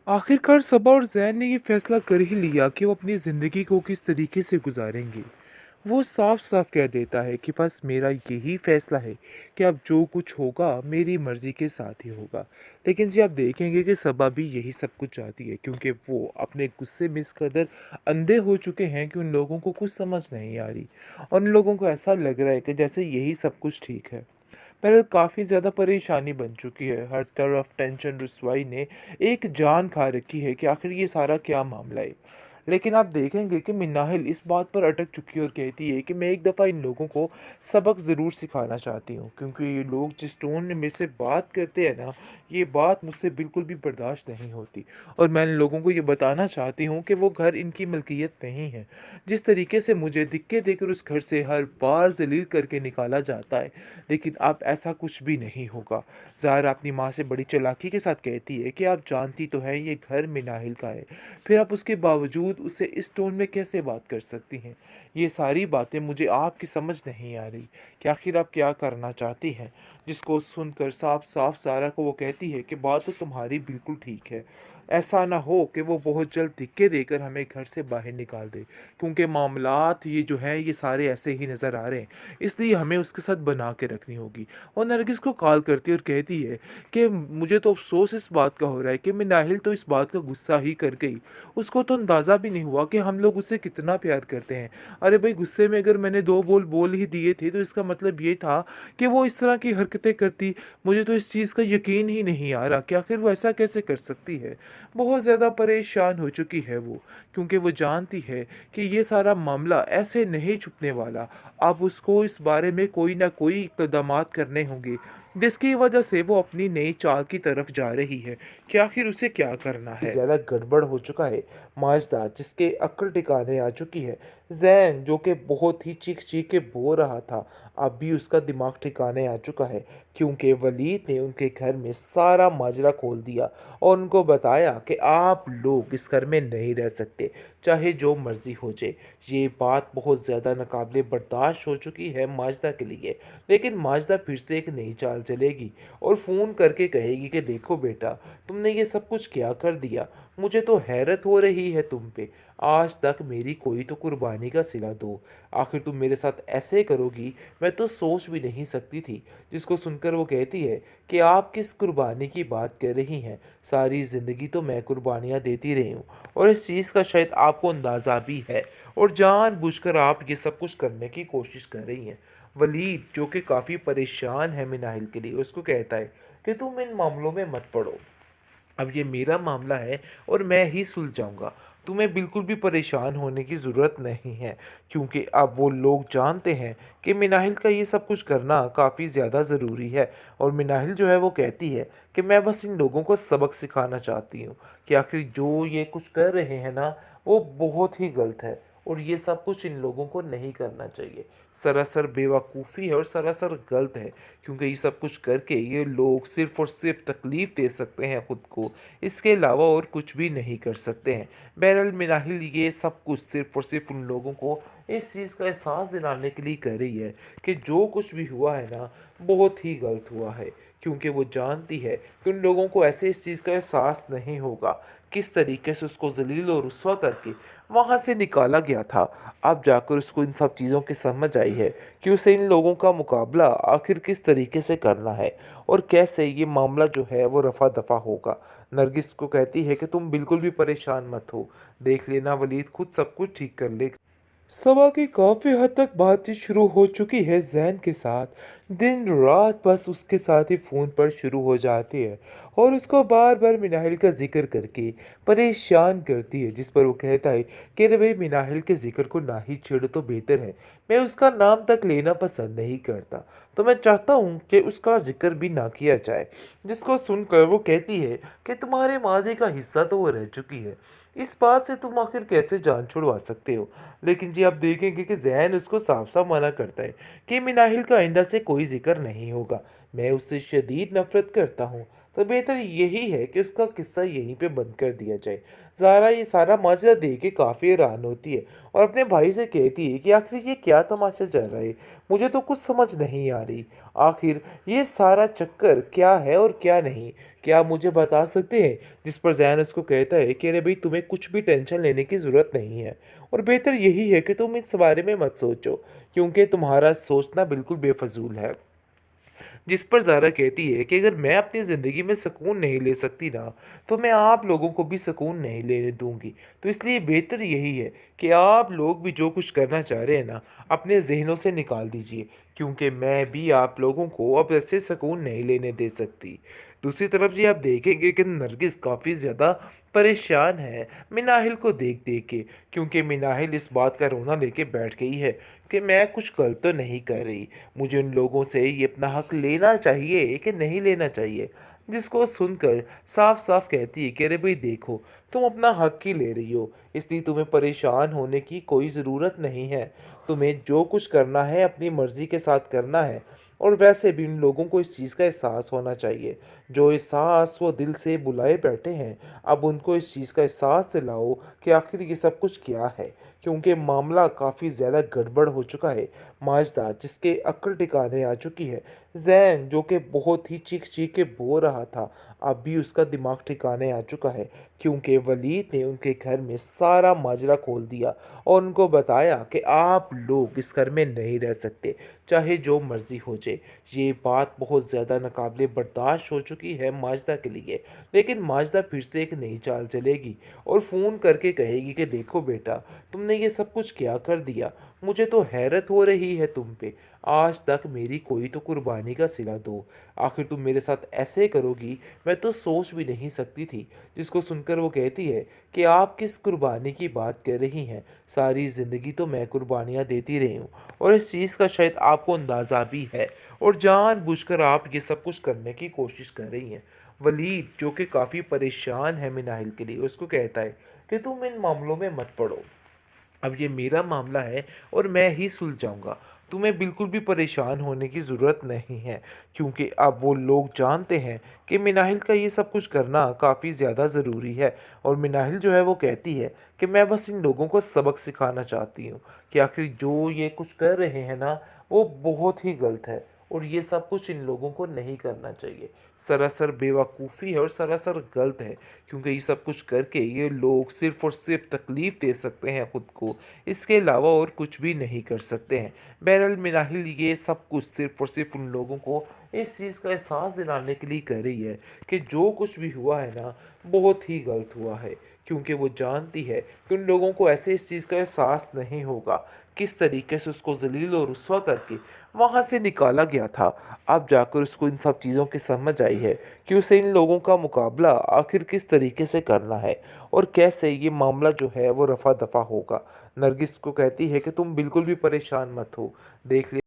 आखिरकार सबा और जैन ने ये फैसला कर ही लिया कि वो अपनी ज़िंदगी को किस तरीके से गुजारेंगे। वो साफ साफ कह देता है कि बस मेरा यही फैसला है कि अब जो कुछ होगा मेरी मर्ज़ी के साथ ही होगा। लेकिन जी आप देखेंगे कि सबा भी यही सब कुछ चाहती है, क्योंकि वो अपने गुस्से में इस कदर अंधे हो चुके हैं कि उन लोगों को कुछ समझ नहीं आ रही और उन लोगों को ऐसा लग रहा है कि जैसे यही सब कुछ ठीक है। पर काफ़ी ज़्यादा परेशानी बन चुकी है। हर तरफ टेंशन रुसवाई ने एक जान खा रखी है कि आखिर ये सारा क्या मामला है। लेकिन आप देखेंगे कि मिन्नाहिल इस बात पर अटक चुकी है और कहती है कि मैं एक दफ़ा इन लोगों को सबक ज़रूर सिखाना चाहती हूँ, क्योंकि ये लोग जिस टोन में मेरे से बात करते हैं ना, ये बात मुझसे बिल्कुल भी बर्दाश्त नहीं होती। और मैं इन लोगों को ये बताना चाहती हूँ कि वो घर इनकी मलकियत नहीं है। जिस तरीके से मुझे धिक्के देकर उस घर से हर बार जलील करके निकाला जाता है, लेकिन अब ऐसा कुछ भी नहीं होगा। ज़ाहरा अपनी माँ से बड़ी चालाकी के साथ कहती है कि आप जानती तो हैं ये घर मिनाहिल का है, फिर आप उसके बावजूद उससे इस टोन में कैसे बात कर सकती हैं? ये सारी बातें मुझे आपकी समझ नहीं आ रही कि आखिर आप क्या करना चाहती हैं? जिसको सुनकर साफ-साफ ज़ाहरा को वो कहती है कि बात तो तुम्हारी बिल्कुल ठीक है। ऐसा ना हो कि वो बहुत जल्द धिक्के देकर हमें घर से बाहर निकाल दे, क्योंकि मामलात ये जो हैं ये सारे ऐसे ही नज़र आ रहे हैं। इसलिए हमें उसके साथ बना के रखनी होगी। और नरगिस को कॉल करती है और कहती है कि मुझे तो अफ़सोस इस बात का हो रहा है कि मिनाहिल तो इस बात का गुस्सा ही कर गई। उसको तो अंदाज़ा भी नहीं हुआ कि हम लोग उससे कितना प्यार करते हैं। अरे भाई, गुस्से में अगर मैंने 2 बोल बोल ही दिए थे तो इसका मतलब ये था कि वो इस तरह की हरकतें करती। मुझे तो इस चीज़ का यकीन ही नहीं आ रहा कि आखिर वो ऐसा कैसे कर सकती है। बहुत ज़्यादा परेशान हो चुकी है वो, क्योंकि वो जानती है कि ये सारा मामला ऐसे नहीं छुपने वाला। अब उसको इस बारे में कोई ना कोई इक़दामात करने होंगे, जिसकी वजह से वो अपनी नई चाल की तरफ जा रही है कि आखिर उसे क्या करना है। ज़्यादा गड़बड़ हो चुका है। माजदा जिसके अक्ल ठिकाने आ चुकी है। ज़ैन जो कि बहुत ही चीख-चीख के रो रहा था, अब भी उसका दिमाग ठिकाने आ चुका है, क्योंकि वलीद ने उनके घर में सारा माजरा खोल दिया और उनको बताया कि आप लोग इस घर में नहीं रह सकते, चाहे जो मर्ज़ी हो जाए। ये बात बहुत ज़्यादा नाकाबिले बर्दाश्त हो चुकी है माजदा के लिए, लेकिन माजदा फिर से एक नई चाल चलेगी और फ़ोन करके कहेगी कि देखो बेटा, तुमने ये सब कुछ क्या कर दिया? मुझे तो हैरत हो रही है तुम पे। आज तक मेरी कोई तो कुर्बानी का सिला दो। आखिर तुम मेरे साथ ऐसे करोगी, मैं तो सोच भी नहीं सकती थी। जिसको सुनकर वो कहती है कि आप किस कुर्बानी की बात कर रही हैं? सारी ज़िंदगी तो मैं कुर्बानियाँ देती रही हूँ और इस चीज़ का शायद आपको अंदाज़ा भी है, और जानबूझकर आप ये सब कुछ करने की कोशिश कर रही हैं। वलीद जो कि काफ़ी परेशान है मिनाहिल के लिए, उसको कहता है कि तुम इन मामलों में मत पड़ो। अब ये मेरा मामला है और मैं ही सुलझाऊँगा। तुम्हें बिल्कुल भी परेशान होने की ज़रूरत नहीं है, क्योंकि अब वो लोग जानते हैं कि मिनाहिल का ये सब कुछ करना काफ़ी ज़्यादा ज़रूरी है। और मिनाहिल जो है वो कहती है कि मैं बस इन लोगों को सबक सिखाना चाहती हूँ कि आखिर जो ये कुछ कर रहे हैं ना, वो बहुत ही गलत है और ये सब कुछ इन लोगों को नहीं करना चाहिए। सरासर बेवकूफ़ी है और सरासर गलत है, क्योंकि ये सब कुछ करके ये लोग सिर्फ़ और सिर्फ़ तकलीफ़ दे सकते हैं ख़ुद को, इसके अलावा और कुछ भी नहीं कर सकते हैं। बहरहाल मिनाहिल ये सब कुछ सिर्फ़ और सिर्फ़ उन लोगों को इस चीज़ का एहसास दिलाने के लिए कर रही है कि जो कुछ भी हुआ है ना, बहुत ही गलत हुआ है, क्योंकि वो जानती है कि उन लोगों को ऐसे इस चीज़ का एहसास नहीं होगा। किस तरीके से उसको ज़लील और रुस्वा करके वहाँ से निकाला गया था। अब जाकर उसको इन सब चीज़ों की समझ आई है कि उसे इन लोगों का मुकाबला आखिर किस तरीके से करना है और कैसे ये मामला जो है वो रफ़ा-दफ़ा होगा। नरगिस को कहती है कि तुम बिल्कुल भी परेशान मत हो, देख लेना वलीद खुद सब कुछ ठीक कर लेगा। सबा की काफ़ी हद तक बातचीत शुरू हो चुकी है जैन के साथ। दिन रात बस उसके साथ ही फ़ोन पर शुरू हो जाती है और उसको बार बार मिनाहिल का जिक्र करके परेशान करती है, जिस पर वो कहता है कि अरे भाई, मिनाहिल के जिक्र को ना ही छेड़ो तो बेहतर है। मैं उसका नाम तक लेना पसंद नहीं करता, तो मैं चाहता हूँ कि उसका जिक्र भी ना किया जाए। जिसको सुनकर वो कहती है कि तुम्हारे माजी का हिस्सा तो वो रह चुकी है, इस बात से तुम आखिर कैसे जान छुड़वा सकते हो? लेकिन जी आप देखेंगे कि ज़ैन उसको साफ-साफ मना करता है कि मिनाहिल का आइंदा से कोई ज़िक्र नहीं होगा। मैं उससे शदीद नफ़रत करता हूँ। तो बेहतर यही है कि उसका किस्सा यहीं पे बंद कर दिया जाए। ज़ारा ये सारा माजरा देख के काफ़ी हैरान होती है और अपने भाई से कहती है कि आखिर ये क्या तमाशा चल रहा है, मुझे तो कुछ समझ नहीं आ रही। आखिर ये सारा चक्कर क्या है और क्या नहीं, क्या आप मुझे बता सकते हैं? जिस पर ज़ैन उसको कहता है कि अरे भाई, तुम्हें कुछ भी टेंशन लेने की ज़रूरत नहीं है और बेहतर यही है कि तुम इस बारे में मत सोचो, क्योंकि तुम्हारा सोचना बिल्कुल बेफजूल है। जिस पर ज़ारा कहती है कि अगर मैं अपनी ज़िंदगी में सुकून नहीं ले सकती ना, तो मैं आप लोगों को भी सुकून नहीं लेने दूंगी। तो इसलिए बेहतर यही है कि आप लोग भी जो कुछ करना चाह रहे हैं ना, अपने जहनों से निकाल दीजिए, क्योंकि मैं भी आप लोगों को अब ऐसे सुकून नहीं लेने दे सकती। दूसरी तरफ जी आप देखेंगे कि नरगिस काफ़ी ज़्यादा परेशान है मिनाहिल को देख देख के, क्योंकि मिनाहिल इस बात का रोना लेके बैठ गई है कि मैं कुछ गलत तो नहीं कर रही, मुझे उन लोगों से ये अपना हक लेना चाहिए कि नहीं लेना चाहिए। जिसको सुनकर साफ साफ कहती है कि अरे भाई देखो, तुम अपना हक ही ले रही हो, इसलिए तुम्हें परेशान होने की कोई ज़रूरत नहीं है। तुम्हें जो कुछ करना है अपनी मर्ज़ी के साथ करना है। और वैसे भी उन लोगों को इस चीज़ का एहसास होना चाहिए, जो एहसास वो दिल से बुलाए बैठे हैं। अब उनको इस चीज़ का एहसास दिलाओ कि आखिर ये सब कुछ क्या है, क्योंकि मामला काफ़ी ज़्यादा गड़बड़ हो चुका है। माजदा जिसके अक्ल ठिकाने आ चुकी है, जैन जो कि बहुत ही चीख चीख के बो रहा था, अब भी उसका दिमाग ठिकाने आ चुका है, क्योंकि वलीद ने उनके घर में सारा माजरा खोल दिया और उनको बताया कि आप लोग इस घर में नहीं रह सकते, चाहे जो मर्ज़ी हो जाए। ये बात बहुत ज़्यादा नाकाबिले बर्दाश्त हो चुकी है माजदा के लिए, लेकिन माजदा फिर से एक नई चाल चलेगी और फ़ोन करके कहेगी कि देखो बेटा, तुमने ये सब कुछ क्या कर दिया, मुझे तो हैरत हो रही है तुम पे। आज तक मेरी कोई तो कुर्बानी का सिला दो, आखिर तुम मेरे साथ ऐसे करोगी, मैं तो सोच भी नहीं सकती थी। जिसको सुनकर वो कहती है कि आप किस कुर्बानी की बात कर रही हैं, सारी ज़िंदगी तो मैं कुर्बानियाँ देती रही हूँ और इस चीज़ का शायद आपको अंदाज़ा भी है, और जानबूझकर आप ये सब कुछ करने की कोशिश कर रही हैं। वलीद जो कि काफ़ी परेशान है मिनाहिल के लिए, उसको कहता है कि तुम इन मामलों में मत पड़ो, अब ये मेरा मामला है और मैं ही सुलझाऊंगा। तुम्हें बिल्कुल भी परेशान होने की ज़रूरत नहीं है, क्योंकि अब वो लोग जानते हैं कि मिनाहिल का ये सब कुछ करना काफ़ी ज़्यादा ज़रूरी है। और मिनाहिल जो है वो कहती है कि मैं बस इन लोगों को सबक सिखाना चाहती हूँ कि आखिर जो ये कुछ कर रहे हैं ना, वो बहुत ही गलत है और ये सब कुछ इन लोगों को नहीं करना चाहिए। सरासर बेवकूफ़ी है और सरासर गलत है, क्योंकि ये सब कुछ करके ये लोग सिर्फ़ और सिर्फ तकलीफ़ दे सकते हैं ख़ुद को, इसके अलावा और कुछ भी नहीं कर सकते हैं। बहरहाल मिनाहिल ये सब कुछ सिर्फ़ और सिर्फ उन लोगों को इस चीज़ का एहसास दिलाने के लिए कर रही है कि जो कुछ भी हुआ है ना, बहुत ही गलत हुआ है, क्योंकि वो जानती है कि उन लोगों को ऐसे इस चीज़ का एहसास नहीं होगा किस तरीके से उसको ज़लील और रुस्वा करके वहाँ से निकाला गया था। अब जाकर उसको इन सब चीज़ों की समझ आई है कि उसे इन लोगों का मुकाबला आखिर किस तरीके से करना है और कैसे ये मामला जो है वो रफ़ा दफ़ा होगा। नरगिस को कहती है कि तुम बिल्कुल भी परेशान मत हो, देख